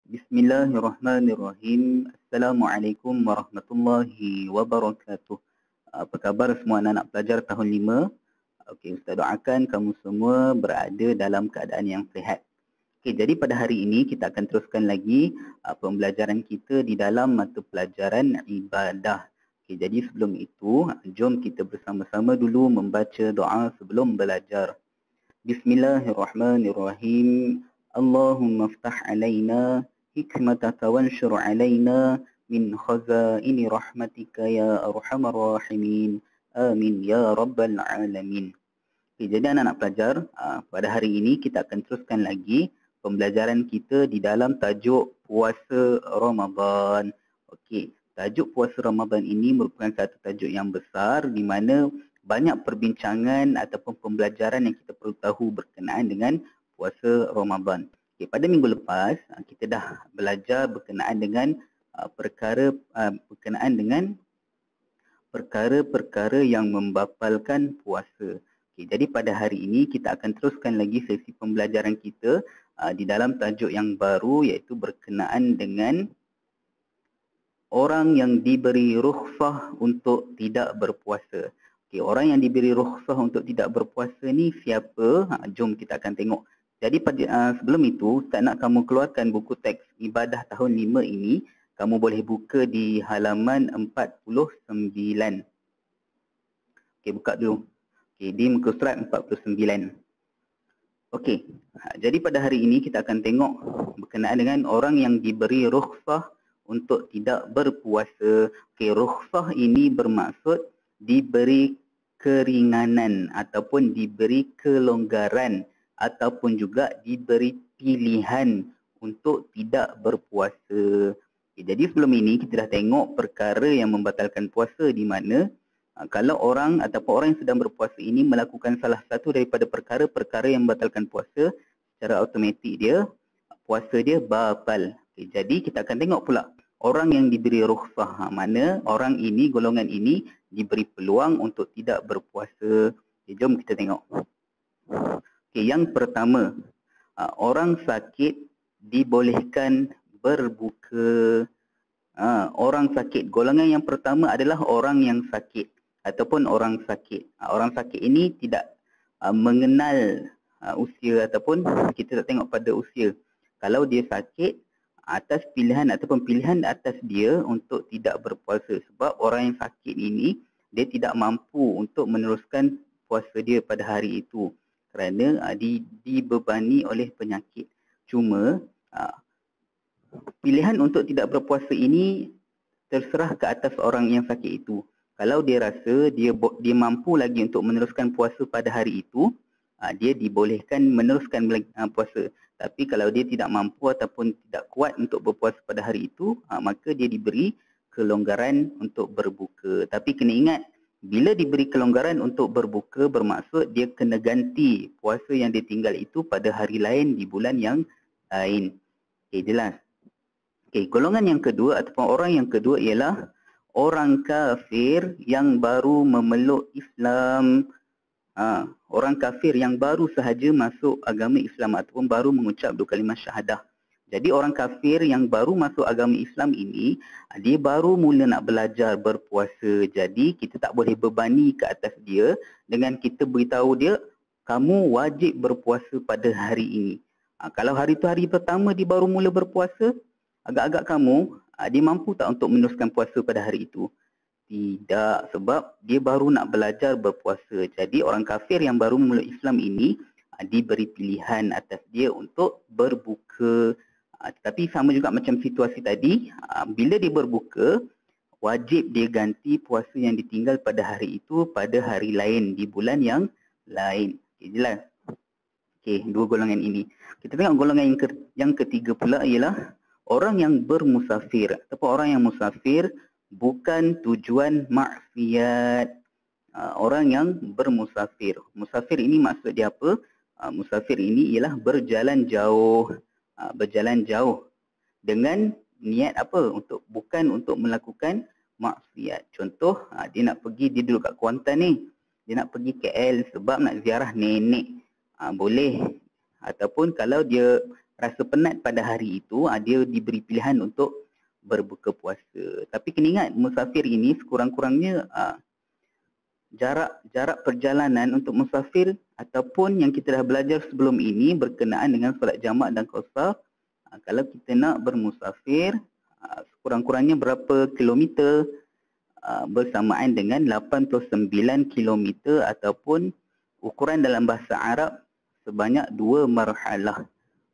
Bismillahirrahmanirrahim. Assalamualaikum warahmatullahi wabarakatuh. Apa khabar semua anak-anak pelajar tahun 5? Okey, Ustaz doakan kamu semua berada dalam keadaan yang sihat. Okey, jadi pada hari ini kita akan teruskan lagi pembelajaran kita di dalam mata pelajaran ibadah. Okey, jadi sebelum itu, jom kita bersama-sama dulu membaca doa sebelum belajar. Bismillahirrahmanirrahim. Allahumma ftah alaina hikmataka wanshur alaina min khazaini rahmatika ya arhamar rahimin. Amin ya rabbal alamin. Okay, jadi anak-anak pelajar, pada hari ini kita akan teruskan lagi pembelajaran kita di dalam tajuk puasa Ramadan. Okey, tajuk puasa Ramadan ini merupakan satu tajuk yang besar di mana banyak perbincangan ataupun pembelajaran yang kita perlu tahu berkenaan dengan puasa Ramadan. Okay, pada minggu lepas kita dah belajar berkenaan dengan perkara-perkara yang membapalkan puasa. Okay, jadi pada hari ini kita akan teruskan lagi sesi pembelajaran kita di dalam tajuk yang baru iaitu berkenaan dengan orang yang diberi rukhsah untuk tidak berpuasa. Okay, orang yang diberi rukhsah untuk tidak berpuasa ni siapa? Jom kita akan tengok. Jadi sebelum itu, Ustaz nak kamu keluarkan buku teks ibadah tahun 5 ini. Kamu boleh buka di halaman 49. Okay, buka dulu. Okay, di muka surat 49. Okey, jadi pada hari ini kita akan tengok berkenaan dengan orang yang diberi rukhsah untuk tidak berpuasa. Okey, rukhsah ini bermaksud diberi keringanan ataupun diberi kelonggaran ataupun juga diberi pilihan untuk tidak berpuasa. Okay, jadi sebelum ini kita dah tengok perkara yang membatalkan puasa di mana kalau orang ataupun orang yang sedang berpuasa ini melakukan salah satu daripada perkara-perkara yang membatalkan puasa, secara automatik puasa dia batal. Okay, jadi kita akan tengok pula orang yang diberi rukhsah, mana orang ini, golongan ini diberi peluang untuk tidak berpuasa. Okay, jom kita tengok. Okay, yang pertama, orang sakit dibolehkan berbuka. Orang sakit, golongan yang pertama adalah orang yang sakit ataupun orang sakit. Orang sakit ini tidak mengenal usia ataupun kita tak tengok pada usia. Kalau dia sakit, atas pilihan ataupun pilihan atas dia untuk tidak berpuasa. Sebab orang yang sakit ini, dia tidak mampu untuk meneruskan puasa dia pada hari itu kerana dibebani oleh penyakit. Cuma pilihan untuk tidak berpuasa ini terserah ke atas orang yang sakit itu. Kalau dia rasa dia mampu lagi untuk meneruskan puasa pada hari itu, dia dibolehkan meneruskan puasa. Tapi kalau dia tidak mampu ataupun tidak kuat untuk berpuasa pada hari itu, maka dia diberi kelonggaran untuk berbuka. Tapi kena ingat, bila diberi kelonggaran untuk berbuka bermaksud dia kena ganti puasa yang ditinggal itu pada hari lain di bulan yang lain. Okey, jelas? Okey, golongan yang kedua ataupun orang yang kedua ialah orang kafir yang baru memeluk Islam. Orang kafir yang baru sahaja masuk agama Islam ataupun baru mengucap dua kalimah syahadah. Jadi orang kafir yang baru masuk agama Islam ini, dia baru mula nak belajar berpuasa. Jadi kita tak boleh bebani ke atas dia dengan kita beritahu dia, kamu wajib berpuasa pada hari ini. Kalau hari tu hari pertama dia baru mula berpuasa, agak-agak kamu, dia mampu tak untuk meneruskan puasa pada hari itu? Tidak, sebab dia baru nak belajar berpuasa. Jadi orang kafir yang baru memeluk Islam ini diberi pilihan atas dia untuk berbuka. Tetapi sama juga macam situasi tadi, bila dia berbuka, wajib dia ganti puasa yang ditinggal pada hari itu pada hari lain di bulan yang lain. Okay, jelas? Okay, dua golongan ini. Kita tengok golongan yang ketiga pula ialah orang yang bermusafir ataupun orang yang musafir bukan tujuan maksiat. Orang yang bermusafir. Musafir ini maksud dia apa? Musafir ini ialah berjalan jauh. Berjalan jauh dengan niat apa? Bukan untuk melakukan maksiat. Contoh, dia nak pergi, dia duduk kat Kuantan ni. Dia nak pergi KL sebab nak ziarah nenek. Boleh. Ataupun kalau dia rasa penat pada hari itu, dia diberi pilihan untuk berbuka puasa. Tapi kena ingat, musafir ini sekurang-kurangnya jarak perjalanan untuk musafir ataupun yang kita dah belajar sebelum ini berkenaan dengan solat jamak dan qasar. Kalau kita nak bermusafir, sekurang-kurangnya berapa kilometer, bersamaan dengan 89 kilometer ataupun ukuran dalam bahasa Arab sebanyak 2 marhalah.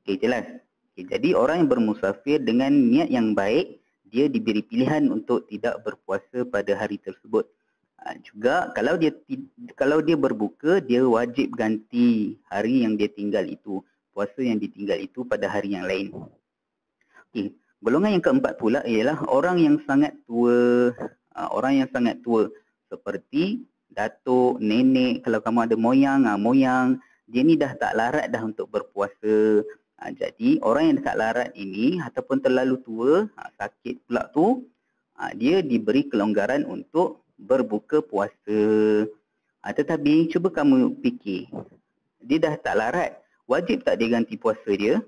Okey, jelas. Okay, jadi orang yang bermusafir dengan niat yang baik, dia diberi pilihan untuk tidak berpuasa pada hari tersebut. Juga kalau dia berbuka, dia wajib ganti hari yang dia tinggal itu, puasa yang ditinggal itu pada hari yang lain. Okay. Golongan yang keempat pula ialah orang yang sangat tua. Orang yang sangat tua seperti datuk, nenek, kalau kamu ada moyang, dia ni dah tak larat dah untuk berpuasa. Jadi orang yang tak larat ini ataupun terlalu tua, sakit pula tu, dia diberi kelonggaran untuk berbuka puasa. Tetapi cuba kamu fikir, dia dah tak larat, wajib tak dia ganti puasa dia?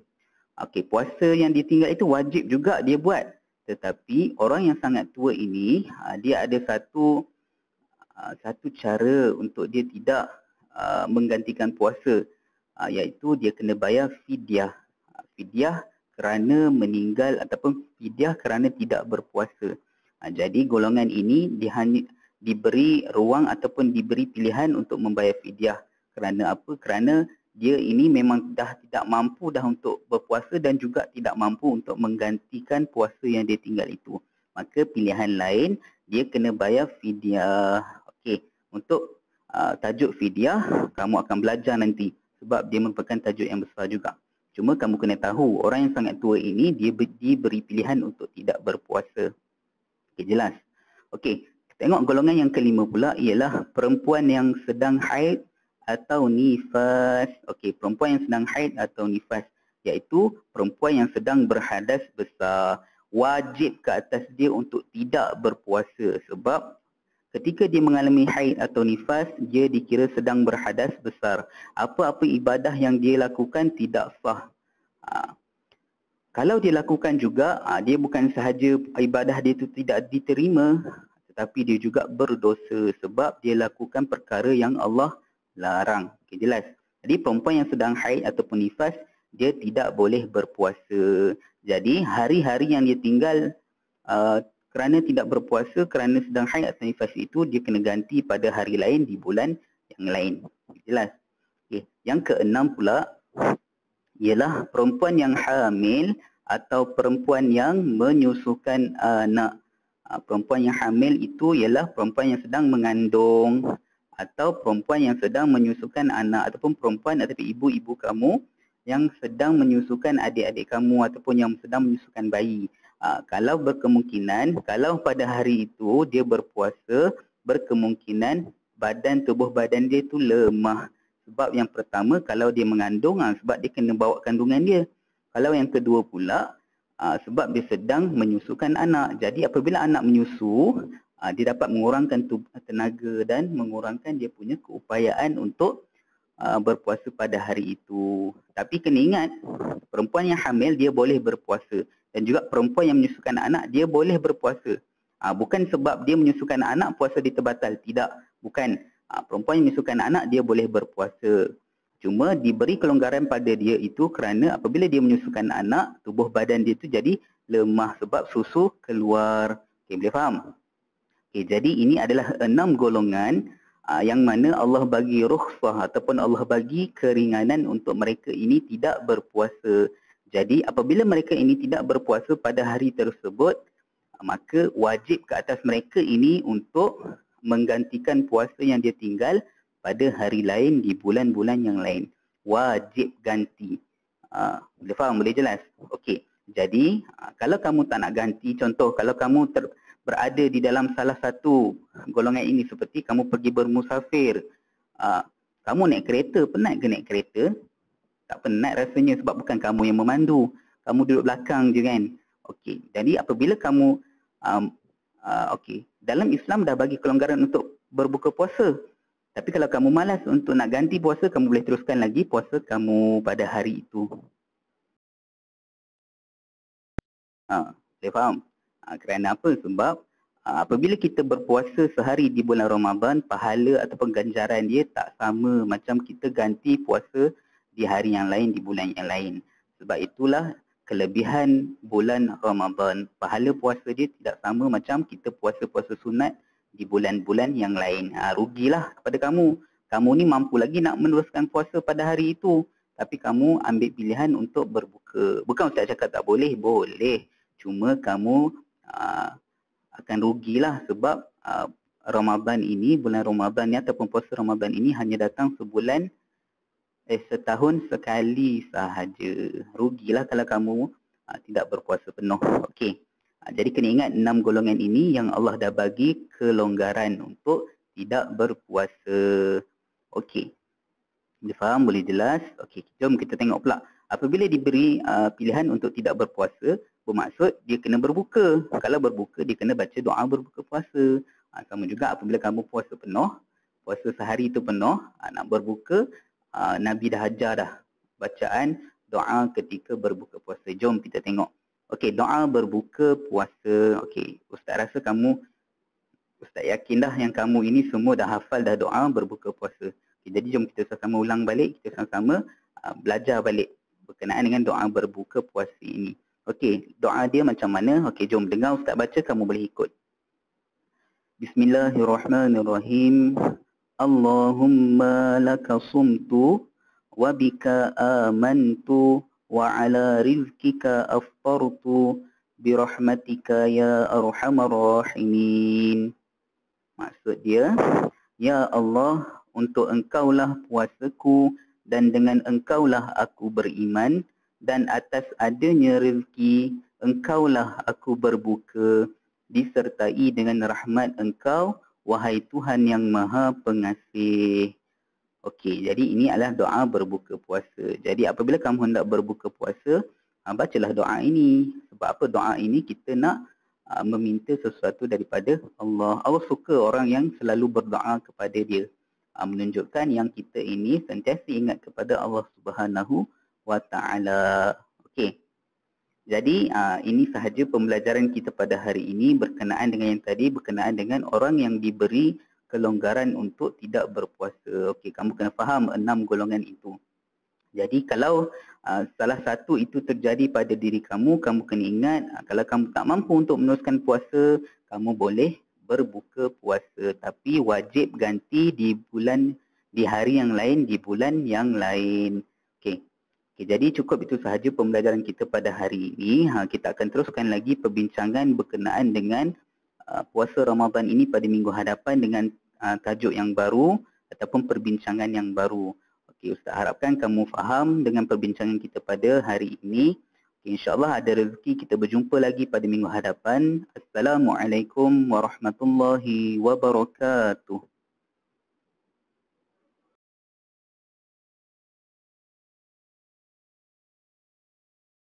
Okey, puasa yang ditinggal itu wajib juga dia buat. Tetapi orang yang sangat tua ini, dia ada satu cara untuk dia tidak menggantikan puasa, iaitu dia kena bayar fidyah. Fidyah kerana meninggal ataupun fidyah kerana tidak berpuasa. Jadi golongan ini diberi ruang ataupun diberi pilihan untuk membayar fidyah. Kerana apa? Kerana dia ini memang dah tidak mampu dah untuk berpuasa dan juga tidak mampu untuk menggantikan puasa yang dia tinggal itu. Maka pilihan lain, dia kena bayar fidyah. Okey, untuk tajuk fidyah, kamu akan belajar nanti sebab dia merupakan tajuk yang besar juga. Cuma kamu kena tahu, orang yang sangat tua ini, dia diberi pilihan untuk tidak berpuasa. Okey, jelas? Okey, tengok golongan yang kelima pula ialah perempuan yang sedang haid atau nifas. Okey, perempuan yang sedang haid atau nifas, iaitu perempuan yang sedang berhadas besar. Wajib ke atas dia untuk tidak berpuasa sebab ketika dia mengalami haid atau nifas, dia dikira sedang berhadas besar. Apa-apa ibadah yang dia lakukan tidak sah. Kalau dia lakukan juga, dia bukan sahaja ibadah dia itu tidak diterima, tetapi dia juga berdosa sebab dia lakukan perkara yang Allah larang. Okay, jelas? Jadi perempuan yang sedang haid ataupun nifas, dia tidak boleh berpuasa. Jadi hari-hari yang dia tinggal kerana tidak berpuasa, kerana sedang haid atau nifas itu, dia kena ganti pada hari lain di bulan yang lain. Jelas? Okay. Yang keenam pula ialah perempuan yang hamil atau perempuan yang menyusukan anak. Perempuan yang hamil itu ialah perempuan yang sedang mengandung atau perempuan yang sedang menyusukan anak, ataupun perempuan atau ibu-ibu kamu yang sedang menyusukan adik-adik kamu ataupun yang sedang menyusukan bayi. Kalau berkemungkinan, kalau pada hari itu dia berpuasa, berkemungkinan tubuh badan dia itu lemah. Sebab yang pertama, kalau dia mengandung, sebab dia kena bawa kandungan dia. Kalau yang kedua pula, sebab dia sedang menyusukan anak. Jadi apabila anak menyusu, dia dapat mengurangkan tenaga dan mengurangkan dia punya keupayaan untuk berpuasa pada hari itu. Tapi kena ingat, perempuan yang hamil dia boleh berpuasa. Dan juga perempuan yang menyusukan anak, dia boleh berpuasa. Bukan sebab dia menyusukan anak, puasa dia terbatal. Tidak, bukan. Perempuan yang menyusukan anak, dia boleh berpuasa. Cuma diberi kelonggaran pada dia itu kerana apabila dia menyusukan anak, tubuh badan dia itu jadi lemah sebab susu keluar. Okay, boleh faham? Okay, jadi ini adalah 6 golongan yang mana Allah bagi rukhsah ataupun Allah bagi keringanan untuk mereka ini tidak berpuasa. Jadi apabila mereka ini tidak berpuasa pada hari tersebut, maka wajib ke atas mereka ini untuk menggantikan puasa yang dia tinggal pada hari lain di bulan-bulan yang lain. Wajib ganti. Boleh faham? Boleh jelas? Okey. Jadi kalau kamu tak nak ganti, contoh kalau kamu berada di dalam salah satu golongan ini, seperti kamu pergi bermusafir, kamu naik kereta, penat ke naik kereta? Tak penat rasanya sebab bukan kamu yang memandu. Kamu duduk belakang je kan. Okey. Jadi apabila kamu dalam Islam dah bagi kelonggaran untuk berbuka puasa. Tapi kalau kamu malas untuk nak ganti puasa, kamu boleh teruskan lagi puasa kamu pada hari itu. Boleh faham? Kerana apa? Sebab apabila kita berpuasa sehari di bulan Ramadan, pahala ataupun ganjaran dia tak sama macam kita ganti puasa di hari yang lain, di bulan yang lain. Sebab itulah kelebihan bulan Ramadan. Pahala puasa dia tidak sama macam kita puasa-puasa sunat di bulan-bulan yang lain. Rugilah kepada kamu. Kamu ni mampu lagi nak meneruskan puasa pada hari itu. Tapi kamu ambil pilihan untuk berbuka. Bukan Ustaz cakap tak boleh, boleh. Cuma kamu akan rugilah sebab Ramadan ini, bulan Ramadan ni ataupun puasa Ramadan ini hanya datang setahun sekali sahaja. Rugilah kalau kamu tidak berpuasa penuh. Okey. Jadi kena ingat 6 golongan ini yang Allah dah bagi kelonggaran untuk tidak berpuasa. Okey. Boleh faham? Boleh jelas? Okey, jom kita tengok pula. Apabila diberi pilihan untuk tidak berpuasa, bermaksud dia kena berbuka. Kalau berbuka, dia kena baca doa berbuka puasa. Sama juga apabila kamu puasa penuh, puasa sehari itu penuh, nak berbuka, Nabi dah ajar dah bacaan doa ketika berbuka puasa. Jom kita tengok. Okey, doa berbuka puasa. Okey, Ustaz rasa Ustaz yakin dah yang kamu ini semua dah hafal dah doa berbuka puasa. Jadi jom kita sama-sama ulang balik, kita sama-sama belajar balik berkenaan dengan doa berbuka puasa ini. Okey, doa dia macam mana? Okey, jom dengar Ustaz baca, kamu boleh ikut. Bismillahirrahmanirrahim. Allahumma laka sumtu wa bika amantu wa ala rizkika aftartu birahmatika ya arhamar rahimin. Maksud dia, ya Allah, untuk engkaulah puasaku dan dengan engkaulah aku beriman dan atas adanya rezeki engkaulah aku berbuka disertai dengan rahmat engkau wahai Tuhan yang maha pengasih. Okey, jadi ini adalah doa berbuka puasa. Jadi apabila kamu hendak berbuka puasa, bacalah doa ini. Sebab apa doa ini kita nak meminta sesuatu daripada Allah. Allah suka orang yang selalu berdoa kepada dia. Menunjukkan yang kita ini sentiasa ingat kepada Allah Subhanahu wa Ta'ala. Okey. Jadi ini sahaja pembelajaran kita pada hari ini berkenaan dengan yang tadi, berkenaan dengan orang yang diberi kelonggaran untuk tidak berpuasa. Okey, kamu kena faham 6 golongan itu. Jadi kalau salah satu itu terjadi pada diri kamu, kamu kena ingat kalau kamu tak mampu untuk meneruskan puasa, kamu boleh berbuka puasa, tapi wajib ganti di hari yang lain, di bulan yang lain. Okey. Jadi cukup itu sahaja pembelajaran kita pada hari ini. Kita akan teruskan lagi perbincangan berkenaan dengan puasa Ramadan ini pada minggu hadapan dengan tajuk yang baru ataupun perbincangan yang baru. Okey, Ustaz harapkan kamu faham dengan perbincangan kita pada hari ini. InsyaAllah ada rezeki kita berjumpa lagi pada minggu hadapan. Assalamualaikum warahmatullahi wabarakatuh.